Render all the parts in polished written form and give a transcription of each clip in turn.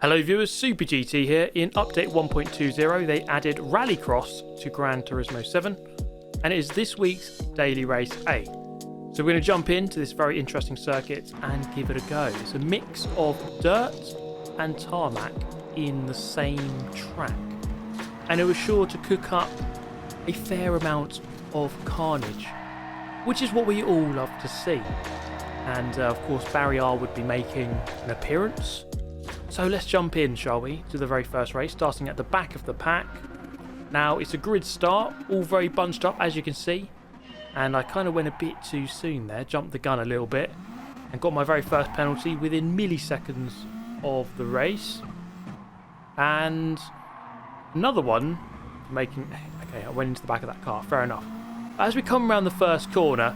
Hello viewers, Super GT here. In update 1.20 they added Rallycross to Gran Turismo 7 and it is this week's daily race A. So we're going to jump into this very interesting circuit and give it a go. It's a mix of dirt and tarmac in the same track and it was sure to cook up a fair amount of carnage, which is what we all love to see. And of course Barry R would be making an appearance. So let's jump in, shall we, to the very first race, starting at the back of the pack. Now, it's a grid start, all very bunched up, as you can see. And I kind of went a bit too soon there, jumped the gun a little bit, and got my very first penalty within milliseconds of the race. And another one, making... Okay, I went into the back of that car, fair enough. As we come around the first corner,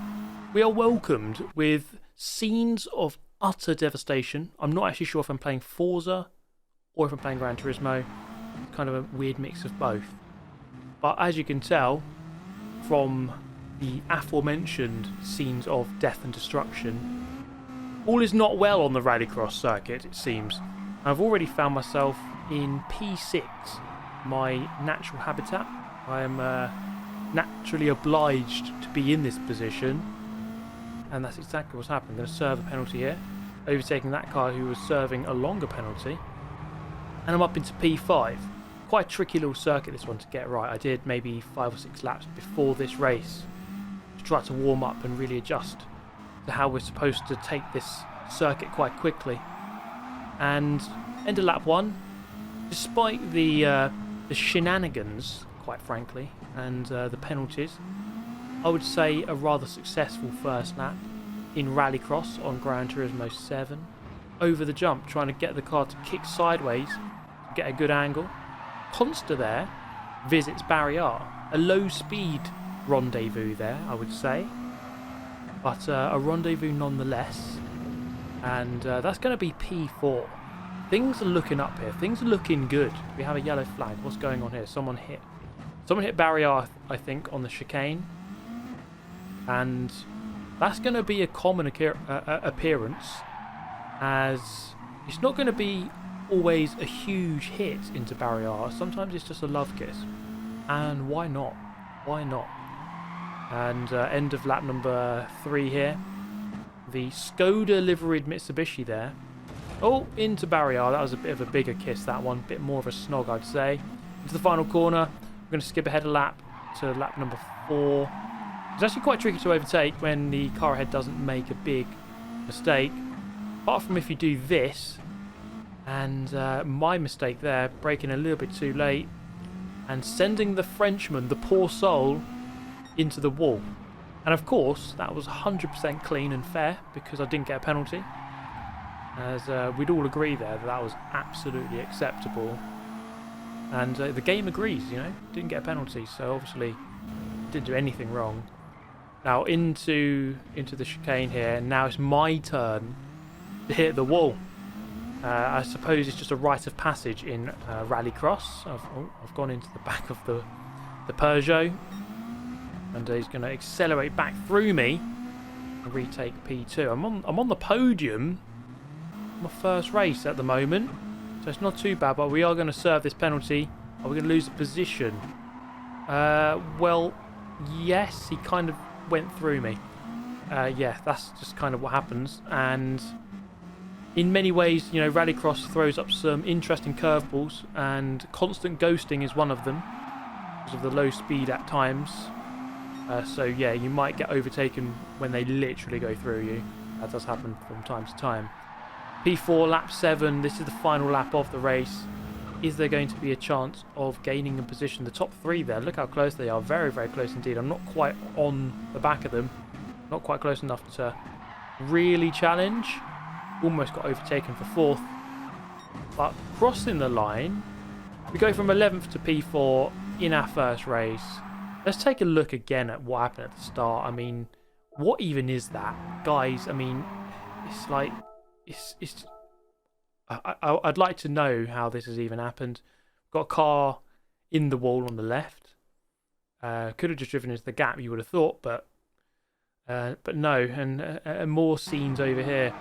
we are welcomed with scenes of utter devastation. I'm not actually sure if I'm playing Forza or if I'm playing Gran Turismo. It's kind of a weird mix of both. But as you can tell from the aforementioned scenes of death and destruction, all is not well on the Rallycross circuit, it seems. I've already found myself in P6, my natural habitat. I am naturally obliged to be in this position. And that's exactly what's happened. I'm going to serve a penalty here, overtaking that car who was serving a longer penalty. And I'm up into P5. Quite a tricky little circuit, this one, to get right. I did maybe 5 or 6 laps before this race to try to warm up and really adjust to how we're supposed to take this circuit quite quickly. And end of lap 1, despite the shenanigans, quite frankly, and the penalties, I would say a rather successful first lap in Rallycross on Gran Turismo 7. Over the jump, trying to get the car to kick sideways to get a good angle. Consta there visits Barry R. A low speed rendezvous there, I would say. But a rendezvous nonetheless. And that's going to be P4. Things are looking up here. Things are looking good. We have a yellow flag. What's going on here? Someone hit Barry R, I think, on the chicane. And that's going to be a common appearance, as it's not going to be always a huge hit into Barry R. Sometimes it's just a love kiss, and why not? Why not? And end of lap number 3 here. The Skoda liveried Mitsubishi there. Oh, into Barry R. That was a bit of a bigger kiss, that one. A bit more of a snog, I'd say. Into the final corner. We're going to skip ahead a lap to lap number 4. It's actually quite tricky to overtake when the car ahead doesn't make a big mistake. Apart from if you do this, and my mistake there, braking a little bit too late, and sending the Frenchman, the poor soul, into the wall. And of course, that was 100% clean and fair, because I didn't get a penalty. As we'd all agree there that was absolutely acceptable. And the game agrees, you know, didn't get a penalty, so obviously didn't do anything wrong. Now into the chicane here. Now it's my turn to hit the wall. I suppose it's just a rite of passage in Rallycross. I've gone into the back of the Peugeot, and he's going to accelerate back through me and retake P2. I'm on the podium. My first race at the moment, so it's not too bad. But we are going to serve this penalty. Are we going to lose the position? Well, yes, he kind of went through me. Yeah, that's just kind of what happens. And in many ways, you know, Rallycross throws up some interesting curveballs, and constant ghosting is one of them because of the low speed at times. So yeah, you might get overtaken when they literally go through you. That does happen from time to time. P4, lap 7. This is the final lap of the race. Is there going to be a chance of gaining a position? The top 3 there, look how close they are. Very, very close indeed. I'm not quite on the back of them. Not quite close enough to really challenge. Almost got overtaken for 4th. But crossing the line, we go from 11th to P4 in our first race. Let's take a look again at what happened at the start. I mean, what even is that? Guys, I mean, it's like... I'd like to know how this has even happened. Got a car in the wall on the left. Could have just driven into the gap, you would have thought, but no. And more scenes over here.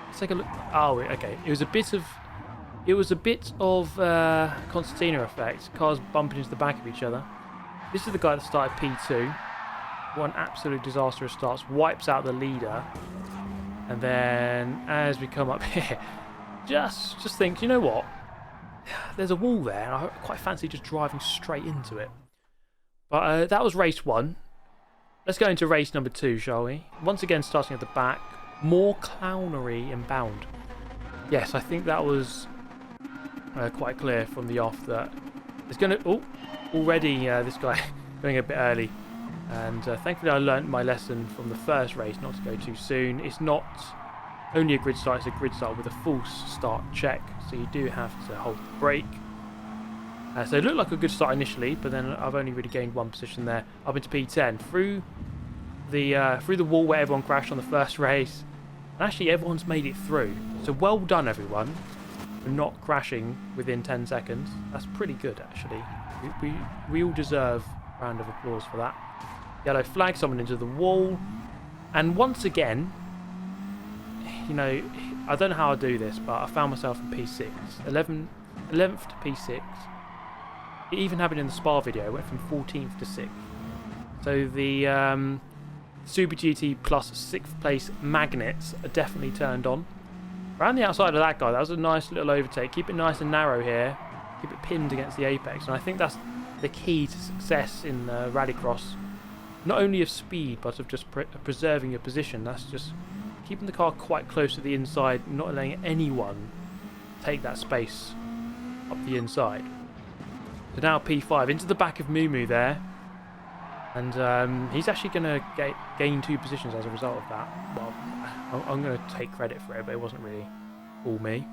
Let's take a look. Oh, okay. It was a bit of it was a bit of concertina effect, cars bumping into the back of each other. This is the guy that started P2. One absolute disastrous starts, wipes out the leader, and then as we come up here, just think, you know what? There's a wall there, and I quite fancy just driving straight into it. But that was race 1. Let's go into race number 2, shall we? Once again, starting at the back, more clownery inbound. Yes, I think that was quite clear from the off that it's going to... Oh, already this guy going a bit early. And thankfully I learnt my lesson from the first race not to go too soon. It's not only a grid start, it's a grid start with a false start check. So you do have to hold the brake. So it looked like a good start initially, but then I've only really gained one position there. Up into P10. Through the wall where everyone crashed on the first race. And actually everyone's made it through. So well done everyone for not crashing within 10 seconds. That's pretty good actually. We all deserve a round of applause for that. Yellow flag, someone into the wall. And once again, you know, I don't know how I do this, but I found myself in P6. 11th to P6. It even happened in the Spa video. It went from 14th to 6th. So the Super GT plus 6th place magnets are definitely turned on. Around the outside of that guy, that was a nice little overtake. Keep it nice and narrow here. Keep it pinned against the apex. And I think that's the key to success in Rallycross. Not only of speed, but of just preserving your position. That's just keeping the car quite close to the inside, not letting anyone take that space up the inside. So now P5 into the back of Moo there. And he's actually going to gain 2 positions as a result of that. Well, I'm going to take credit for it, but it wasn't really all me.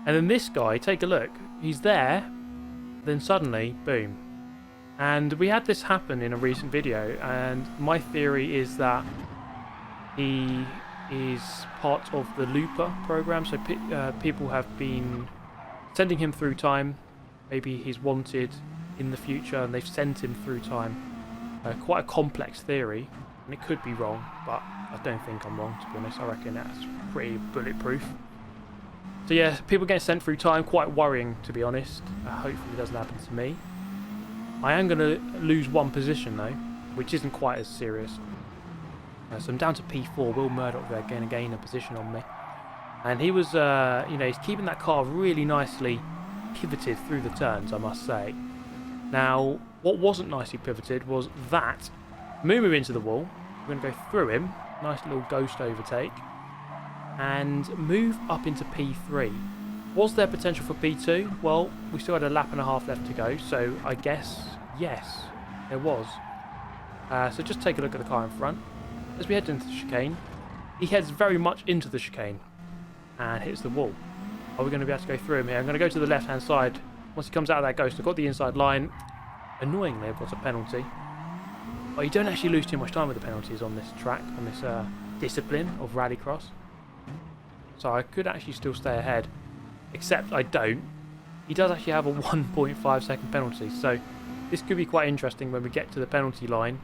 And then this guy, take a look. He's there, then suddenly, boom. And we had this happen in a recent video, and my theory is that he is part of the Looper program. So people have been sending him through time. Maybe he's wanted in the future, and they've sent him through time. Quite a complex theory, and it could be wrong, but I don't think I'm wrong, to be honest. I reckon that's pretty bulletproof. So yeah, people getting sent through time, quite worrying, to be honest. Hopefully it doesn't happen to me. I am going to lose 1 position though, which isn't quite as serious. So I'm down to P4. Will Murdoch there going to gain a position on me. And he was, you know, he's keeping that car really nicely pivoted through the turns, I must say. Now, what wasn't nicely pivoted was that. Moo into the wall. We're going to go through him. Nice little ghost overtake. And move up into P3. Was there potential for P2? Well, we still had a lap and a half left to go, so I guess, yes, there was. So just take a look at the car in front. As we head into the chicane, he heads very much into the chicane and hits the wall. Are we going to be able to go through him here? I'm going to go to the left-hand side. Once he comes out of that ghost, I've got the inside line. Annoyingly, I've got a penalty. But you don't actually lose too much time with the penalties on this track, on this discipline of Rallycross. So I could actually still stay ahead. Except I don't. He does actually have a 1.5 second penalty. So this could be quite interesting when we get to the penalty line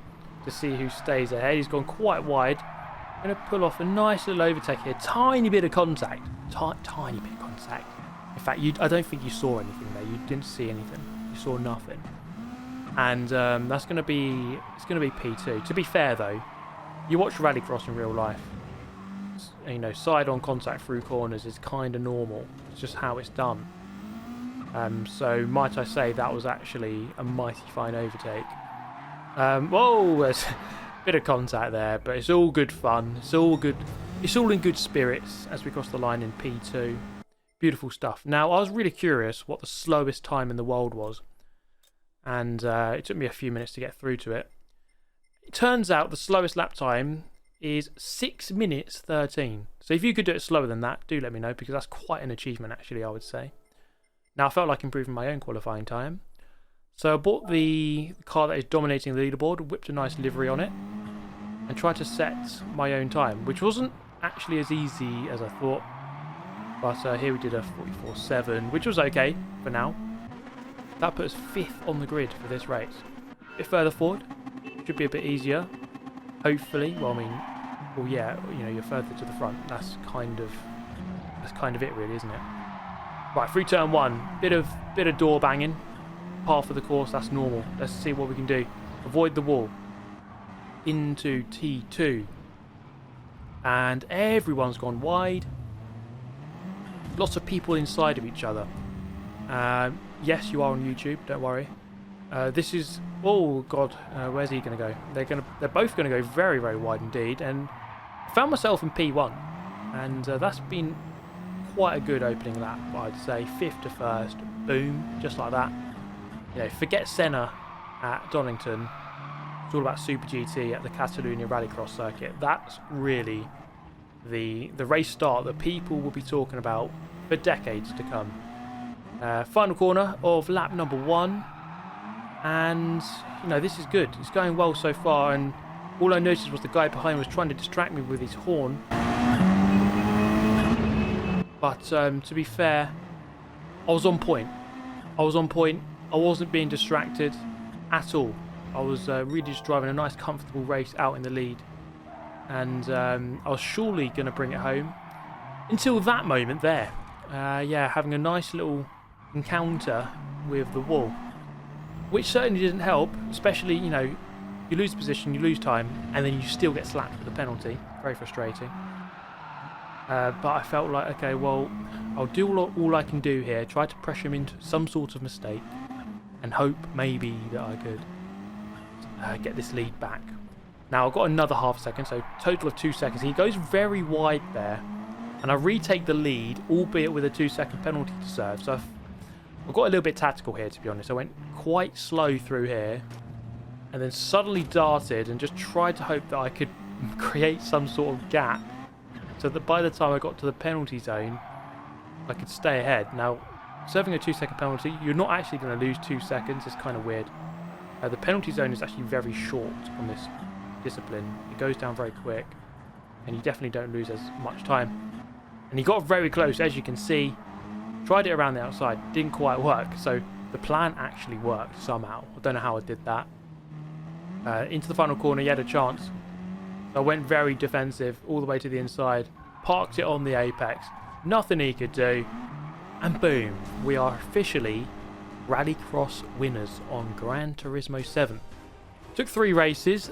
to see who stays ahead. He's gone quite wide. Going to pull off a nice little overtake here. Tiny bit of contact. Tiny bit of contact. In fact, I don't think you saw anything there. You didn't see anything. You saw nothing. And that's going to be... It's going to be P2. To be fair, though, you watch Rallycross in real life. You know, side-on contact through corners is kind of normal. It's just how it's done. So might I say that was actually a mighty fine overtake. Whoa, there's a bit of contact there, but it's all good fun. It's all good. It's all in good spirits as we cross the line in P2. Beautiful stuff. Now, I was really curious what the slowest time in the world was, and it took me a few minutes to get through to it. It turns out the slowest lap time is 6 minutes 13. So if you could do it slower than that, do let me know, because that's quite an achievement actually, I would say. Now I felt like improving my own qualifying time. So I bought the car that is dominating the leaderboard, whipped a nice livery on it, and tried to set my own time, which wasn't actually as easy as I thought. But here we did a 44.7, which was okay for now. That puts us 5th on the grid for this race. A bit further forward, should be a bit easier. Hopefully, well, I mean, well, yeah, you know, you're further to the front. That's kind of it, really, isn't it? Right, through turn 1, bit of door banging. Half of the course, that's normal. Let's see what we can do. Avoid the wall. Into T2. And everyone's gone wide. Lots of people inside of each other. Yes, you are on YouTube, don't worry. This is... Oh, God, where's he going to go? They're both going to go very, very wide indeed. And I found myself in P1. And that's been quite a good opening lap, I'd say. 5th to 1st. Boom. Just like that. You know, forget Senna at Donington. It's all about Super GT at the Catalonia Rallycross circuit. That's really the race start that people will be talking about for decades to come. Final corner of lap number 1. And, you know, this is good. It's going well so far. And all I noticed was the guy behind was trying to distract me with his horn. But to be fair, I was on point. I wasn't being distracted at all. I was really just driving a nice, comfortable race out in the lead. And I was surely going to bring it home. Until that moment there. Yeah, having a nice little encounter with the wall. Which certainly didn't help. Especially, you know, you lose position, you lose time. And then you still get slapped with a penalty. Very frustrating. But I felt like, okay, well, I'll do all I can do here. Try to pressure him into some sort of mistake. And hope maybe that I could get this lead back. Now, I've got another half second, so total of 2 seconds. He goes very wide there. And I retake the lead, albeit with a 2-second penalty to serve. So I've got a little bit tactical here, to be honest. I went quite slow through here. And then suddenly darted and just tried to hope that I could create some sort of gap. So that by the time I got to the penalty zone, I could stay ahead. Now, serving a 2-second penalty, you're not actually going to lose 2 seconds. It's kind of weird. The penalty zone is actually very short on this discipline. It goes down very quick, and you definitely don't lose as much time. And he got very close, as you can see. Tried it around the outside, didn't quite work. So the plan actually worked somehow. I don't know how I did that. Into the final corner, he had a chance. So I went very defensive all the way to the inside, parked it on the apex. Nothing he could do. And boom, we are officially Rallycross winners on Gran Turismo 7. Took 3 races.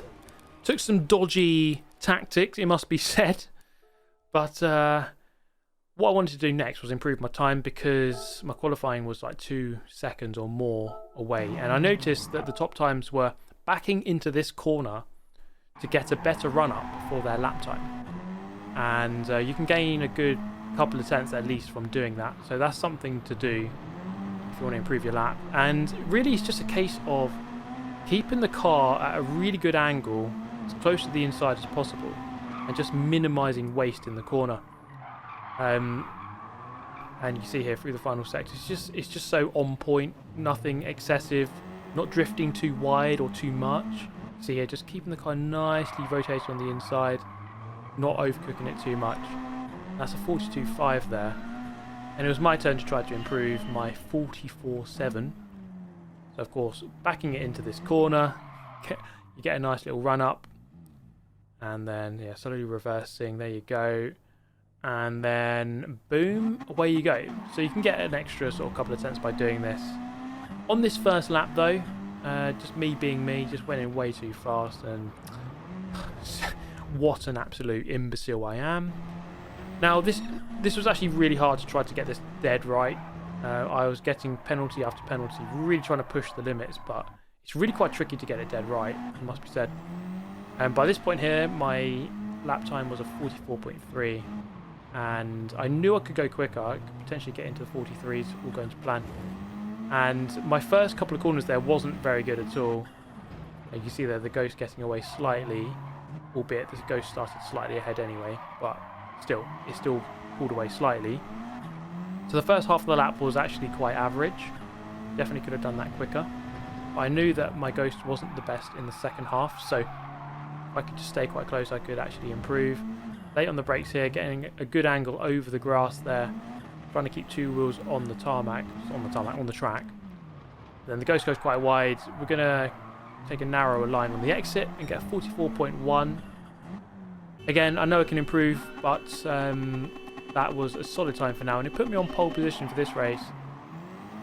Took some dodgy tactics, it must be said. But what I wanted to do next was improve my time because my qualifying was like 2 seconds or more away. And I noticed that the top times were backing into this corner to get a better run-up for their lap time. And you can gain a good couple of tenths at least from doing that. So that's something to do if you want to improve your lap. And really it's just a case of keeping the car at a really good angle as close to the inside as possible and just minimizing waste in the corner. And you see here through the final sector, it's just so on point, nothing excessive, not drifting too wide or too much. See here, just keeping the car nicely rotated on the inside, not overcooking it too much. That's a 42.5 there. And it was my turn to try to improve my 44.7. So of course, backing it into this corner, you get a nice little run up. And then, yeah, slowly reversing, there you go. And then, boom, away you go. So you can get an extra sort of couple of tenths by doing this. On this first lap though, just me being me, just went in way too fast. And what an absolute imbecile I am. Now, this was actually really hard to try to get this dead right. I was getting penalty after penalty, really trying to push the limits, but it's really quite tricky to get it dead right, it must be said. And by this point here, my lap time was a 44.3, and I knew I could go quicker. I could potentially get into the 43s, all going to plan. And my first couple of corners there wasn't very good at all. You can see there the Ghost getting away slightly, albeit the Ghost started slightly ahead anyway, but still, it still pulled away slightly. So the first half of the lap was actually quite average. Definitely could have done that quicker. But I knew that my Ghost wasn't the best in the second half, so if I could just stay quite close, I could actually improve. Late on the brakes here, getting a good angle over the grass there. Trying to keep 2 wheels on the tarmac, on the track. Then the Ghost goes quite wide. We're going to take a narrower line on the exit and get a 44.1. Again, I know I can improve, but That was a solid time for now, and it put me on pole position for this race.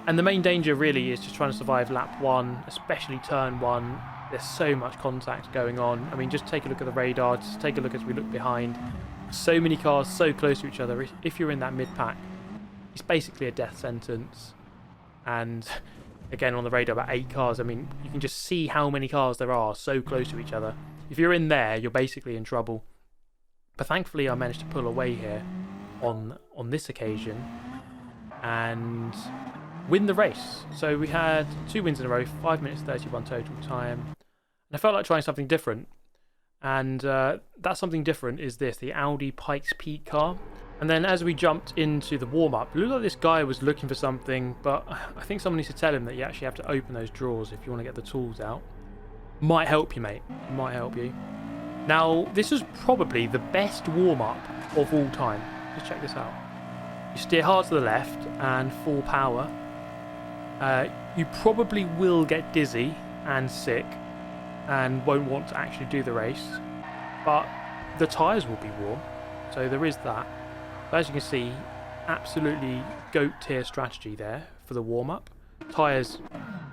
And the main danger really is just trying to survive lap 1, especially turn 1. There's so much contact going on. I mean, just take a look at the radar, just take a look as we look behind. So many cars so close to each other. If you're in that mid-pack, it's basically a death sentence. And again, on the radar, about 8 cars. I mean, you can just see how many cars there are so close to each other. If you're in there, you're basically in trouble. But thankfully, I managed to pull away here on this occasion and win the race. So we had 2 wins in a row, 5 minutes 31 total time. And I felt like trying something different. And that something different is this, the Audi Pikes Peak car. And then as we jumped into the warm-up, it looked like this guy was looking for something, but I think someone needs to tell him that you actually have to open those drawers if you want to get the tools out. Might help you, mate. Might help you. Now, this is probably the best warm-up of all time. Just check this out. You steer hard to the left and full power. You probably will get dizzy and sick and won't want to actually do the race, but the tyres will be warm, so there is that. But as you can see, absolutely GOAT tier strategy there for the warm-up. Tyres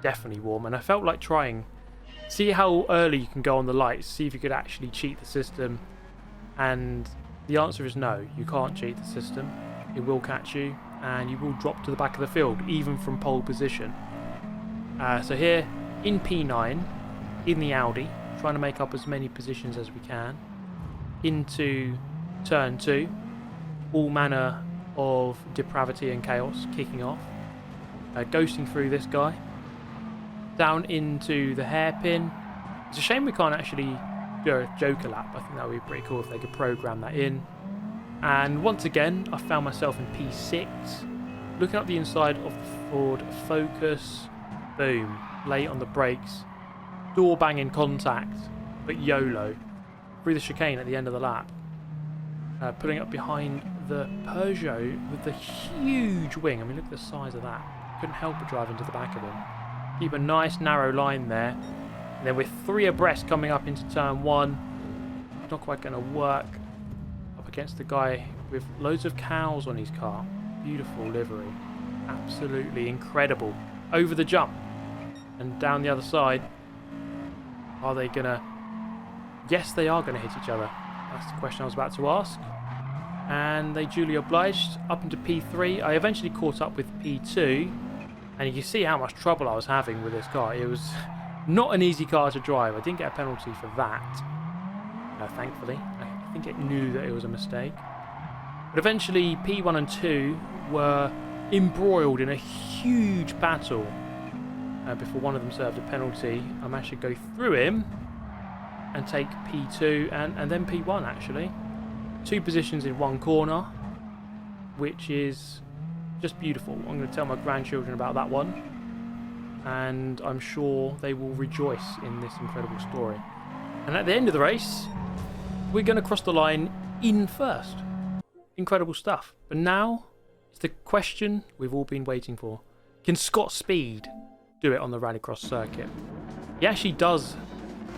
definitely warm, and I felt like trying. See how early you can go on the lights, see if you could actually cheat the system. And the answer is no, you can't cheat the system. It will catch you, and you will drop to the back of the field, even from pole position. So here, in P9, in the Audi, trying to make up as many positions as we can. Into turn 2. All manner of depravity and chaos kicking off. Ghosting through this guy. Down into the hairpin. It's a shame we can't actually do a Joker lap. I think that would be pretty cool if they could program that in. And once again, I found myself in P6. Looking up the inside of the Ford Focus. Boom. Late on the brakes. Door banging contact. But YOLO. Through the chicane at the end of the lap. Pulling up behind the Peugeot with the huge wing. I mean, look at the size of that. Couldn't help but drive into the back of him. Keep a nice narrow line there. And then we're 3 abreast coming up into turn 1. Not quite going to work. Up against the guy with loads of cows on his car. Beautiful livery. Absolutely incredible. Over the jump. And down the other side. Are they going to... Yes, they are going to hit each other. That's the question I was about to ask. And they duly obliged. Up into P3. I eventually caught up with P2. And you can see how much trouble I was having with this car. It was not an easy car to drive. I didn't get a penalty for that. Thankfully. I think it knew that it was a mistake. But eventually P1 and 2 were embroiled in a huge battle. Before one of them served a penalty. I managed to go through him. And take P2 and then P1 actually. 2 positions in 1 corner, which is just beautiful. I'm going to tell my grandchildren about that one, and I'm sure they will rejoice in this incredible story. And at the end of the race, we're going to cross the line in first. Incredible stuff. But now, it's the question we've all been waiting for. Can Scott Speed do it on the Rallycross circuit? He actually does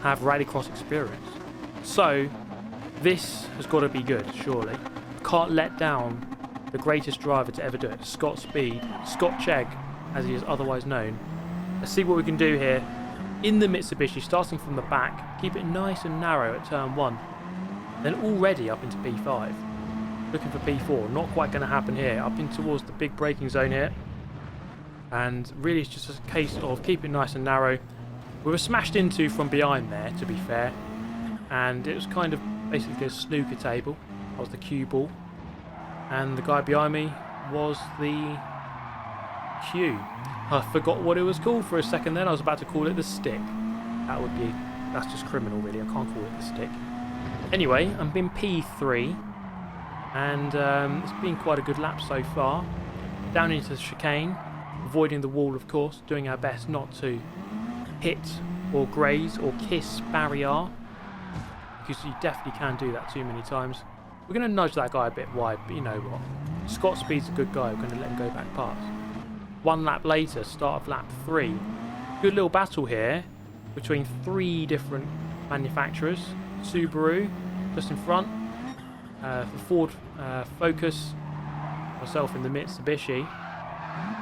have Rallycross experience. So, this has got to be good, surely. Can't let down the greatest driver to ever do it, Scott Speed, Scott Chegg, as he is otherwise known. Let's see what we can do here. In the Mitsubishi, starting from the back, keep it nice and narrow at turn 1. Then already up into P5. Looking for P4, not quite going to happen here. Up in towards the big braking zone here. And really it's just a case of keep it nice and narrow. We were smashed into from behind there, to be fair. And it was kind of basically a snooker table. I was the cue ball. And the guy behind me was the cue. I forgot what it was called for a second then. I was about to call it the stick. That's just criminal really. I can't call it the stick. Anyway, I'm in P3. And it's been quite a good lap so far. Down into the chicane. Avoiding the wall, of course. Doing our best not to hit or graze or kiss barrier. Because you definitely can do that too many times. We're going to nudge that guy a bit wide, but you know what? Scott Speed's a good guy. We're going to let him go back past. 1 lap later, start of lap 3. Good little battle here between 3 different manufacturers. Subaru just in front. The Ford Focus myself in the Mitsubishi.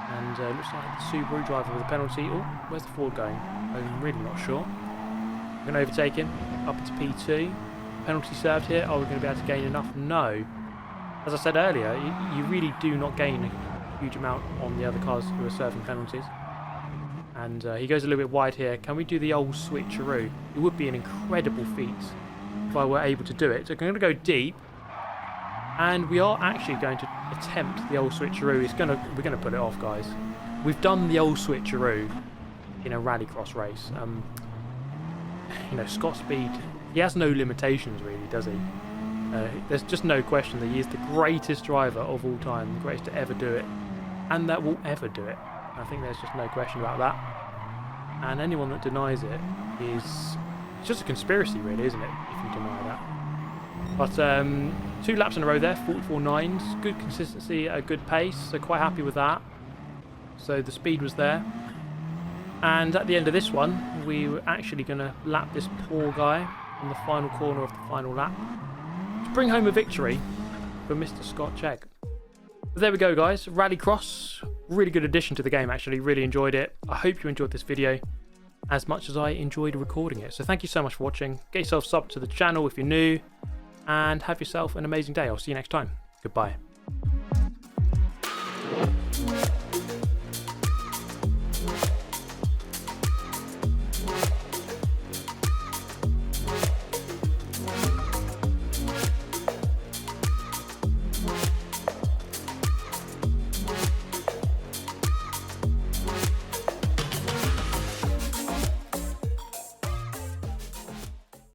And looks like the Subaru driver with a penalty. Oh, where's the Ford going? I'm really not sure. We're going to overtake him up into P2. Penalty served here. Are we going to be able to gain enough? No. As I said earlier, you really do not gain a huge amount on the other cars who are serving penalties. And he goes a little bit wide here. Can we do the old switcheroo? It would be an incredible feat if I were able to do it. So I'm going to go deep. And we are actually going to attempt the old switcheroo. We're going to put it off, guys. We've done the old switcheroo in a rallycross race. You know, Scott Speed, he has no limitations really, does he? There's just no question that he is the greatest driver of all time, the greatest to ever do it, and that will ever do it. I think there's just no question about that. And anyone that denies it is it's just a conspiracy, really, isn't it? If you deny that. But 2 laps in a row there, 44.9s, good consistency at a good pace, so quite happy with that. So the speed was there. And at the end of this one, we were actually going to lap this poor guy in the final corner of the final lap to bring home a victory for Mr. Scott Chegg. But there we go, guys. Rallycross, really good addition to the game, actually. Really enjoyed it. I hope you enjoyed this video as much as I enjoyed recording it. So thank you so much for watching. Get yourself subbed to the channel if you're new, and have yourself an amazing day. I'll see you next time. Goodbye.